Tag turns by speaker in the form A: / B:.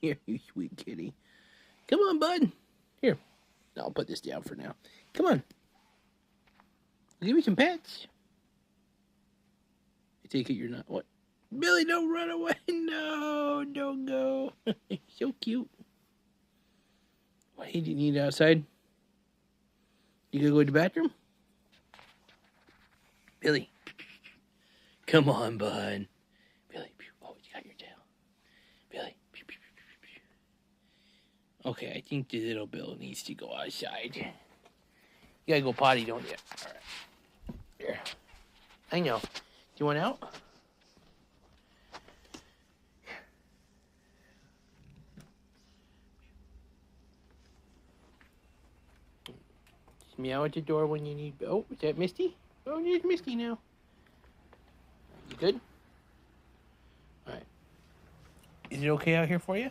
A: Here, you sweet kitty. Come on, bud. Here, I'll put this down for now. Come on. I'll give you some pets. I take it you're not. What? Billy, don't run away. No, don't go. So cute. What, do you need outside? You gonna go to the bathroom? Billy. Come on, bud. Billy. Oh, you got your tail. Billy. Okay, I think the little Bill needs to go outside. You gotta go potty, don't you? All right. Here. I know. Do you want out? Just meow at the door when you need. Oh, is that Misty? Oh, there's Misty now. You good? All right. Is it okay out here for you?